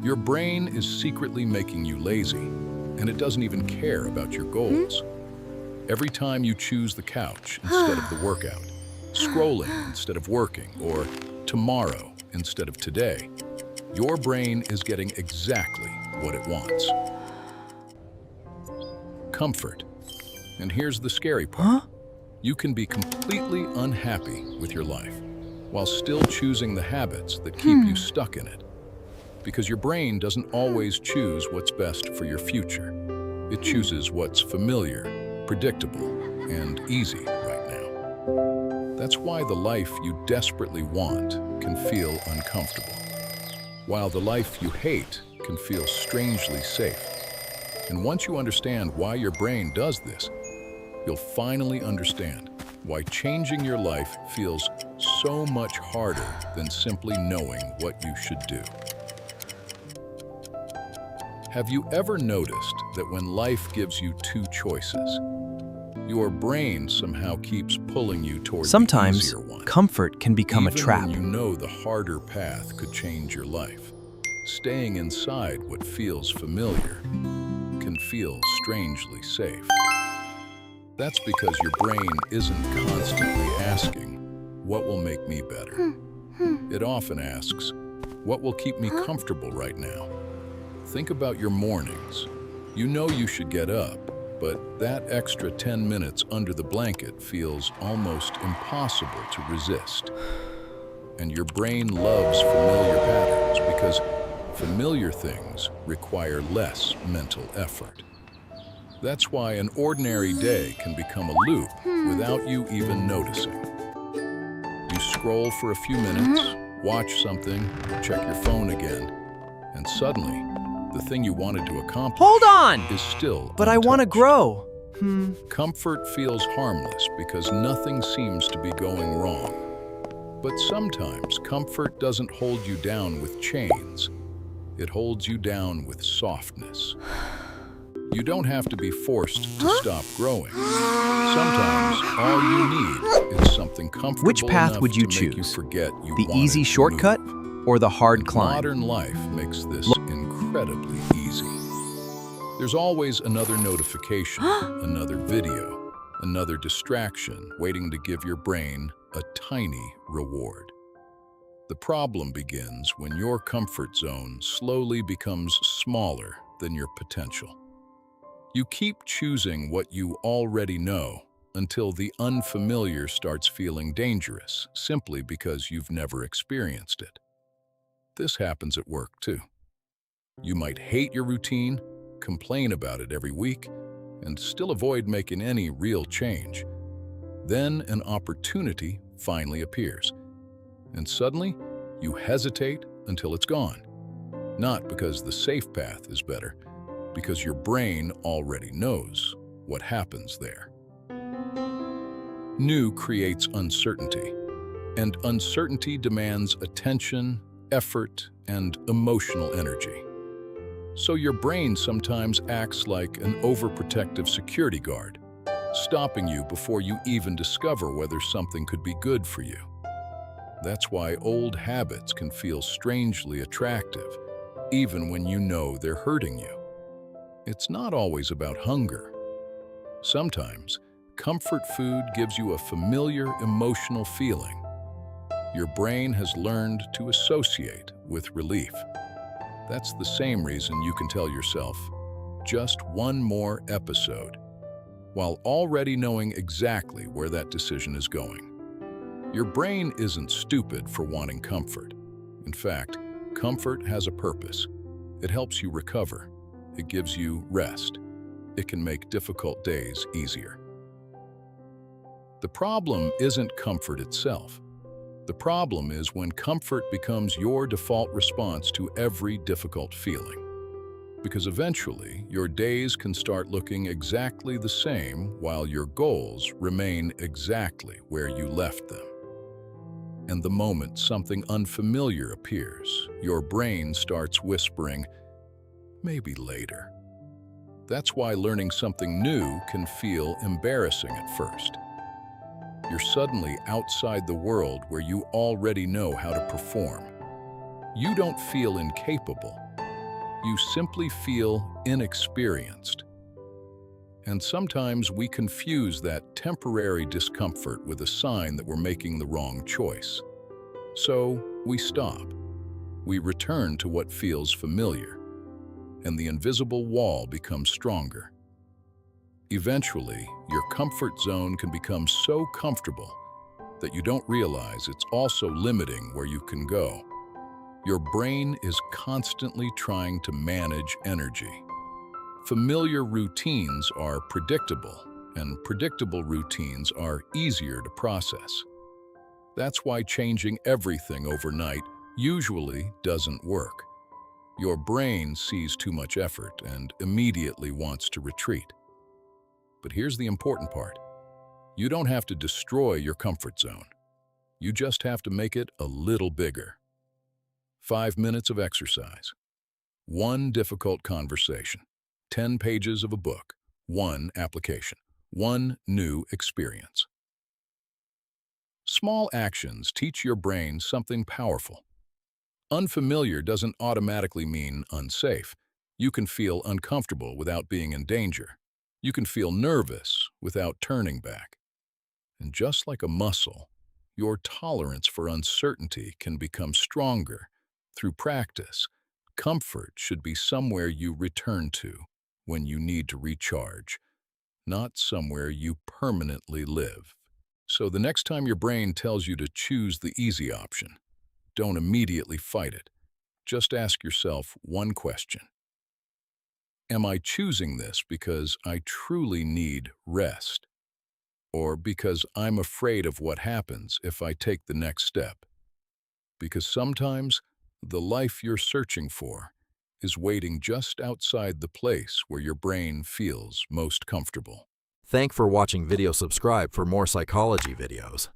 Your brain is secretly making you lazy, and it doesn't even care about your goals. Every time you choose the couch instead of the workout, scrolling instead of working, or tomorrow instead of today, your brain is getting exactly what it wants. Comfort. And here's the scary part. You can be completely unhappy with your life while still choosing the habits that keep you stuck in it. Because your brain doesn't always choose what's best for your future. It chooses what's familiar, predictable, and easy right now. That's why the life you desperately want can feel uncomfortable, while the life you hate can feel strangely safe. And once you understand why your brain does this, you'll finally understand why changing your life feels so much harder than simply knowing what you should do. Have you ever noticed that when life gives you two choices, your brain somehow keeps pulling you toward the Sometimes, easier one? comfort can become a Even trap. when you know the harder path could change your life, staying inside what feels familiar can feel strangely safe. That's because your brain isn't constantly asking, what will make me better? It often asks, what will keep me comfortable right now? Think about your mornings. You know you should get up, but that extra 10 minutes under the blanket feels almost impossible to resist. And your brain loves familiar patterns because familiar things require less mental effort. That's why an ordinary day can become a loop without you even noticing. You scroll for a few minutes, watch something, check your phone again, and suddenly, the thing you wanted to accomplish Hold on! is still But I want to untouched. grow. Comfort feels harmless because nothing seems to be going wrong. But sometimes comfort doesn't hold you down with chains. It holds you down with softness. You don't have to be forced to stop growing. Sometimes all you need is something comfortable Which path enough would you to make you choose? forget you The wanted easy to shortcut move. or the hard And climb? Modern life makes this incredibly easy. There's always another notification, another video, another distraction waiting to give your brain a tiny reward. The problem begins when your comfort zone slowly becomes smaller than your potential. You keep choosing what you already know until the unfamiliar starts feeling dangerous, simply because you've never experienced it. This happens at work too. You might hate your routine, complain about it every week, and still avoid making any real change. Then an opportunity finally appears, and suddenly you hesitate until it's gone. Not because the safe path is better, because your brain already knows what happens there. New creates uncertainty, and uncertainty demands attention, effort, and emotional energy. So your brain sometimes acts like an overprotective security guard, stopping you before you even discover whether something could be good for you. That's why old habits can feel strangely attractive, even when you know they're hurting you. It's not always about hunger. Sometimes, comfort food gives you a familiar emotional feeling. Your brain has learned to associate with relief. That's the same reason you can tell yourself, just one more episode, while already knowing exactly where that decision is going. Your brain isn't stupid for wanting comfort. In fact, comfort has a purpose. It helps you recover. It gives you rest. It can make difficult days easier. The problem isn't comfort itself. The problem is when comfort becomes your default response to every difficult feeling. Because eventually, your days can start looking exactly the same while your goals remain exactly where you left them. And the moment something unfamiliar appears, your brain starts whispering, maybe later. That's why learning something new can feel embarrassing at first. You're suddenly outside the world where you already know how to perform. You don't feel incapable. You simply feel inexperienced. And sometimes we confuse that temporary discomfort with a sign that we're making the wrong choice. So we stop. We return to what feels familiar, and the invisible wall becomes stronger. Eventually, your comfort zone can become so comfortable that you don't realize it's also limiting where you can go. Your brain is constantly trying to manage energy. Familiar routines are predictable, and predictable routines are easier to process. That's why changing everything overnight usually doesn't work. Your brain sees too much effort and immediately wants to retreat. But here's the important part. You don't have to destroy your comfort zone. You just have to make it a little bigger. 5 minutes of exercise, 1 difficult conversation, 10 pages of a book, 1 application, 1 new experience. Small actions teach your brain something powerful. Unfamiliar doesn't automatically mean unsafe. You can feel uncomfortable without being in danger. You can feel nervous without turning back. And just like a muscle, your tolerance for uncertainty can become stronger through practice. Comfort should be somewhere you return to when you need to recharge, not somewhere you permanently live. So the next time your brain tells you to choose the easy option, don't immediately fight it. Just ask yourself one question. Am I choosing this because I truly need rest? Or because I'm afraid of what happens if I take the next step? Because sometimes the life you're searching for is waiting just outside the place where your brain feels most comfortable. Thanks for watching video. Subscribe for more psychology videos.